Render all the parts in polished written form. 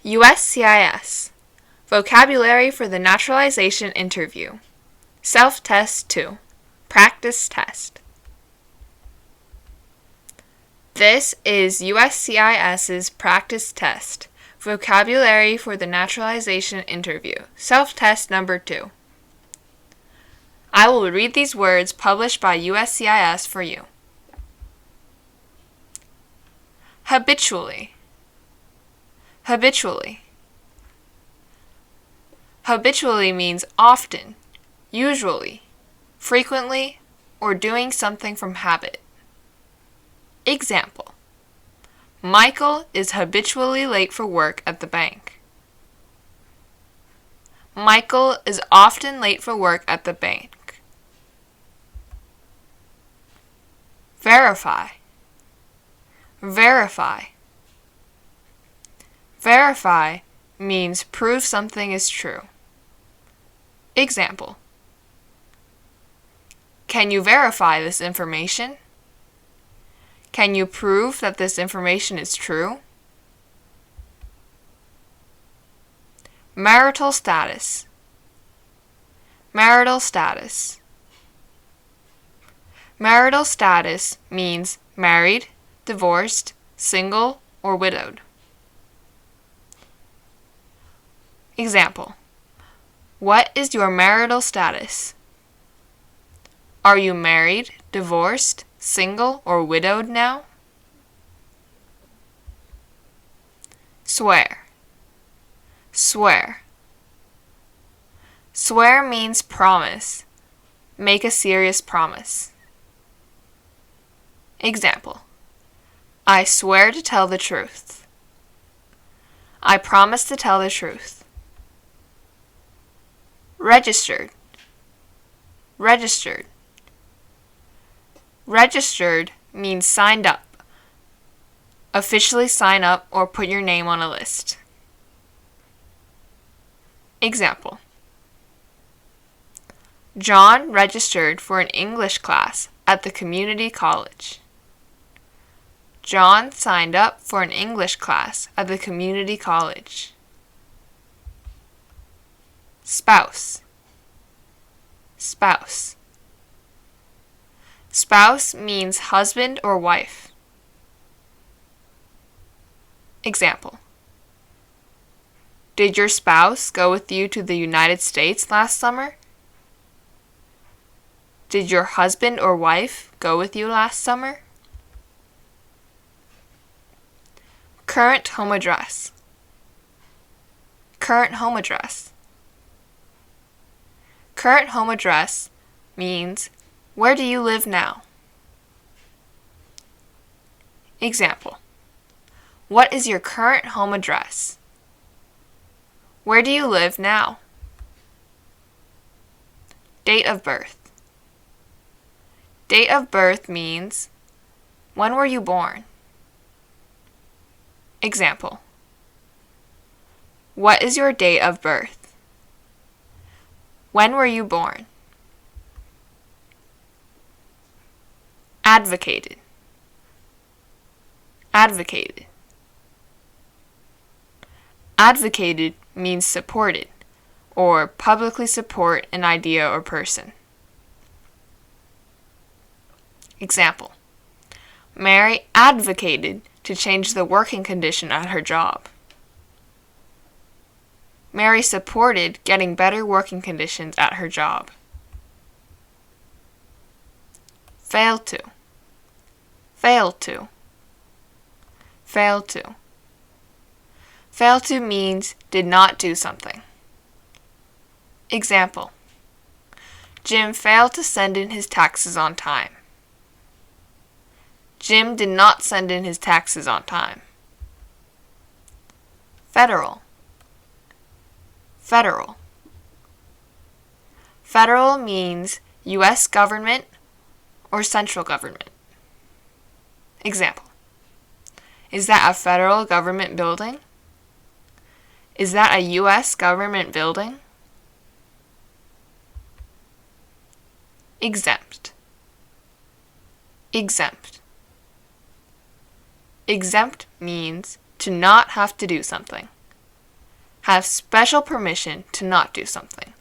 USCIS. Vocabulary for the Naturalization Interview. Self-Test2. Practice Test. This is USCIS's practice test. Vocabulary for the Naturalization Interview. Self-Test number 2. I will read these words published by USCIS for you. Habitually. Habitually. Habitually means often, usually, frequently, or doing something from habit. Example: Michael is habitually late for work at the bank. Michael is often late for work at the bank. Verify. Verify. Verify means prove something is true. Example: Can you verify this information? Can you prove that this information is true? Marital status. Marital status. Marital status means married, divorced, single, or widowed. Example: What is your marital status? Are you married, divorced, single, or widowed now? Swear. Swear. Swear means promise. Make a serious promise. Example: I swear to tell the truth. I promise to tell the truth. Registered. Registered. Registered means signed up. Officially sign up or put your name on a list. Example: John registered for an English class at the community college. John signed up for an English class at the community college. Spouse. Spouse. Spouse means husband or wife. Example: Did your spouse go with you to the United States last summer? Did your husband or wife go with you last summer? Current home address. Current home address. Current home address means where do you live now? Example: What is your current home address? Where do you live now? Date of birth. Date of birth means when were you born? Example: What is your date of birth? When were you born? Advocated. Advocated. Advocated means supported, or publicly support an idea or person. Example: Mary advocated to change the working condition at her job. Mary supported getting better working conditions at her job. Fail to. Fail to. Fail to. Fail to means did not do something. Example: Jim failed to send in his taxes on time. Jim did not send in his taxes on time. Federal. Federal. Federal means U.S. government or central government. Example: Is that a federal government building? Is that a U.S. government building? Exempt. Exempt. Exempt means to not have to do something. have special permission to not do something.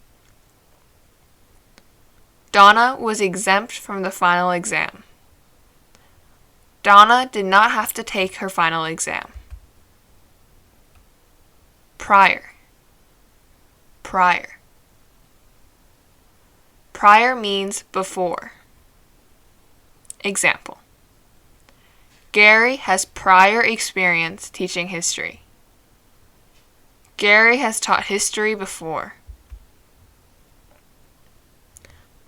Donna was exempt from the final exam. Donna did not have to take her final exam. Prior. Prior. Prior means before. Example. Gary has prior experience teaching history. Gary has taught history before.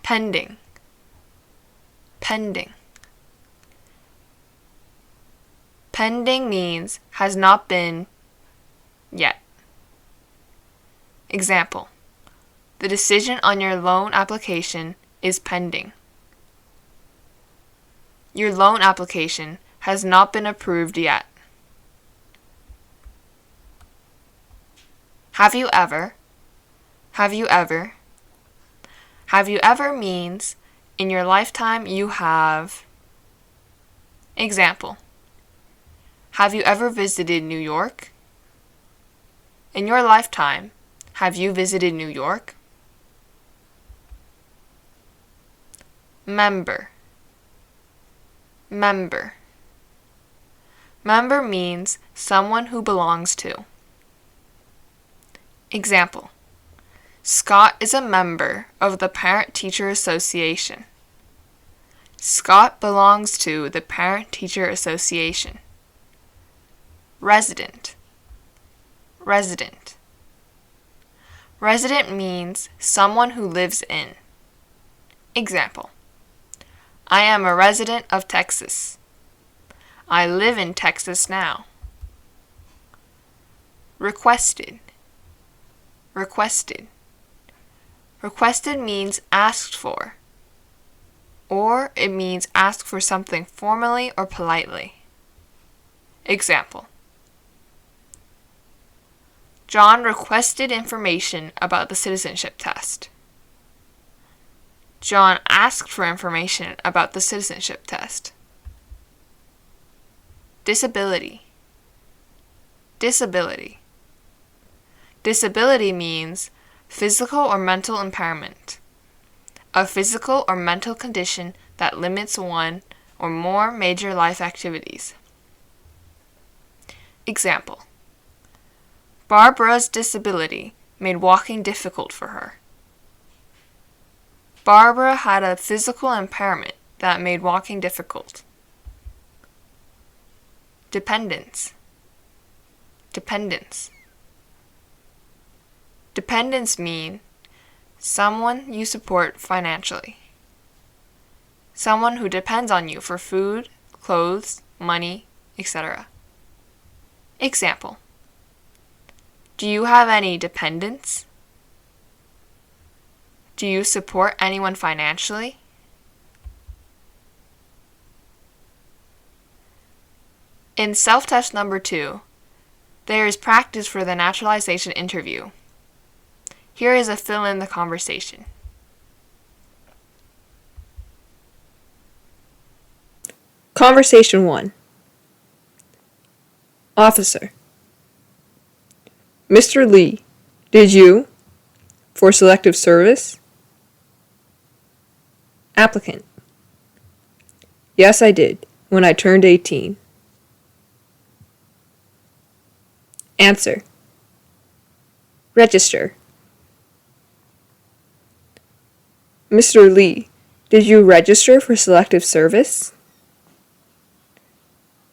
Pending. Pending. Pending means has not been yet. Example. The decision on your loan application is pending. Your loan application has not been approved yet. Have you ever? Have you ever? Have you ever means in your lifetime you have. Example. Have you ever visited New York? In your lifetime, have you visited New York? Member. Member. Member means someone who belongs to. Example. Scott is a member of the Parent-Teacher Association. Scott belongs to the Parent-Teacher Association. Resident. Resident. Resident means someone who lives in. Example. I am a resident of Texas. I live in Texas now. Requested. Requested. Requested means asked for, or it means ask for something formally or politely. Example. John requested information about the citizenship test. John asked for information about the citizenship test. Disability. Disability. Disability means physical or mental impairment. A physical or mental condition that limits one or more major life activities. Example. Barbara's disability made walking difficult for her. Barbara had a physical impairment that made walking difficult. Dependence. Dependence. Dependents mean someone you support financially. Someone who depends on you for food, clothes, money, etc. Example. Do you have any dependents? Do you support anyone financially? In self-test number 2, there is practice for the naturalization interview. Here is a fill in the conversation. Conversation 1. Officer. Mr. Lee, did you, for selective service? Applicant. Yes, I did, when I turned 18. Answer. Register. Mr. Lee, did you register for selective service?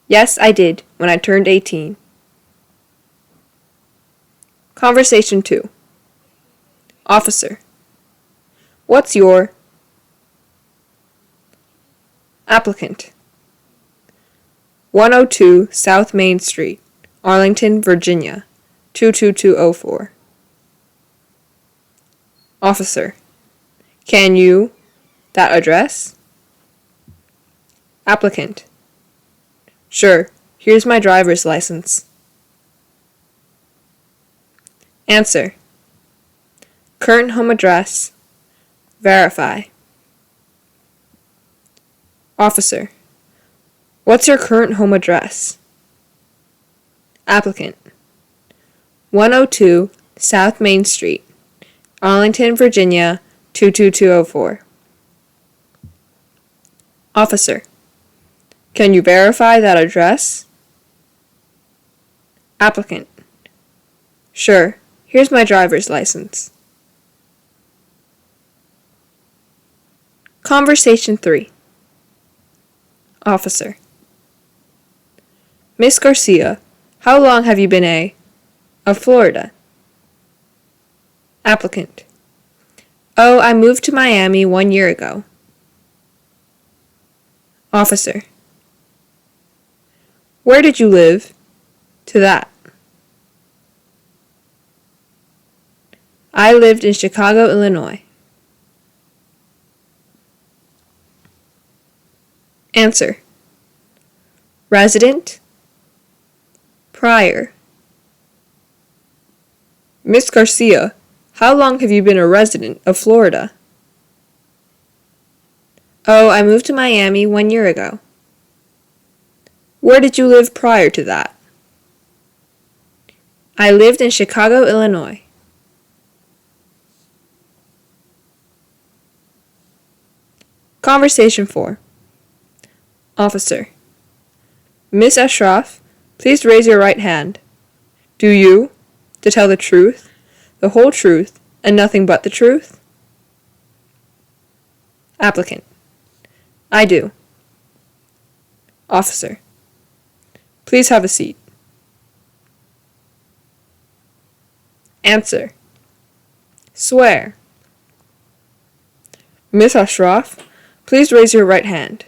Yes, I did, when I turned 18. Conversation 2. Officer. What's your? Applicant. 102 South Main Street, Arlington, Virginia, 22204. Officer. Can you? That address? Applicant. Sure, here's my driver's license. Answer. Current home address. Verify. Officer. What's your current home address? Applicant. 102 South Main Street, Arlington, Virginia, 22204. Officer: Can you verify that address? Applicant: Sure. Here's my driver's license. Conversation 3. Officer: Miss Garcia, how long have you been of Florida? Applicant: Oh, I moved to Miami 1 year ago. Officer: Where did you live? To that. I lived in Chicago, Illinois. Answer: Resident. Prior. Miss Garcia, how long have you been a resident of Florida? Oh, I moved to Miami 1 year ago. Where did you live prior to that? I lived in Chicago, Illinois. Conversation 4. Officer: Miss Ashraf, please raise your right hand. Do you, to tell the truth, the whole truth, and nothing but the truth? Applicant: I do. Officer: Please have a seat. Answer: Swear. Miss Ashraf, please raise your right hand.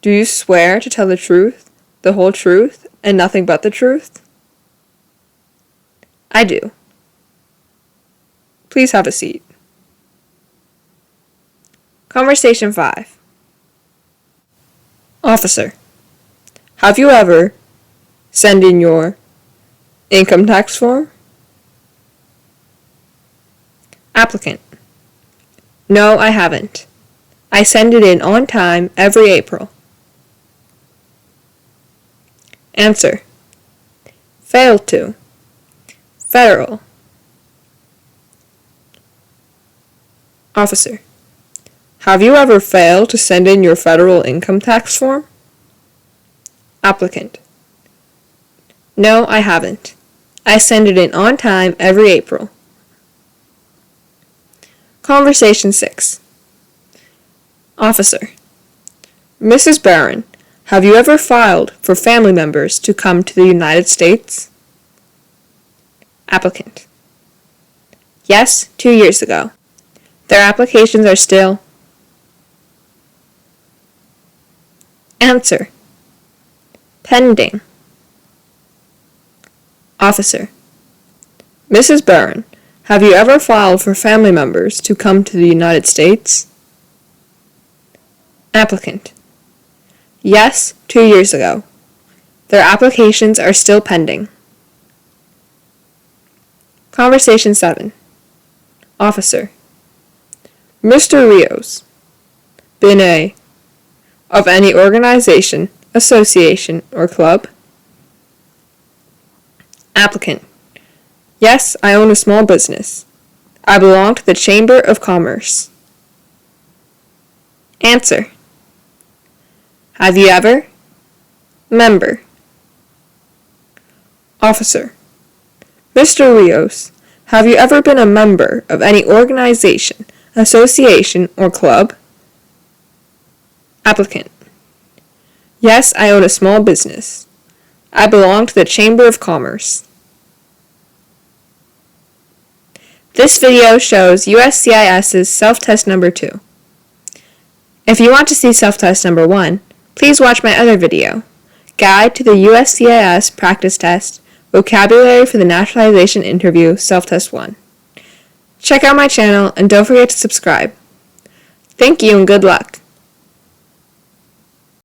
Do you swear to tell the truth, the whole truth, and nothing but the truth? I do. Please have a seat. Conversation 5. Officer: Have you ever sent in your income tax form? Applicant: No, I haven't. I send it in on time every April. Answer: Failed to. Federal. Officer: Have you ever failed to send in your federal income tax form? Applicant: No, I haven't. I send it in on time every April. Conversation 6. Officer: Mrs. Barron, have you ever filed for family members to come to the United States? Applicant: Yes, 2 years ago. Their applications are still. Answer: Pending. Officer: Mrs. Barron, have you ever filed for family members to come to the United States? Applicant: Yes, 2 years ago. Their applications are still pending. Conversation 7. Officer: Mr. Rios, been of any organization, association, or club? Applicant: Yes, I own a small business. I belong to the Chamber of Commerce. Answer: Have you ever? Member. Officer: Mr. Rios, have you ever been a member of any organization, association, or club? Applicant: Yes, I own a small business. I belong to the Chamber of Commerce. This video shows USCIS's Self-Test number 2. If you want to see Self-Test number 1, please watch my other video, Guide to the USCIS Practice Test, Vocabulary for the Naturalization Interview, Self-Test 1. Check out my channel and don't forget to subscribe. Thank you and good luck.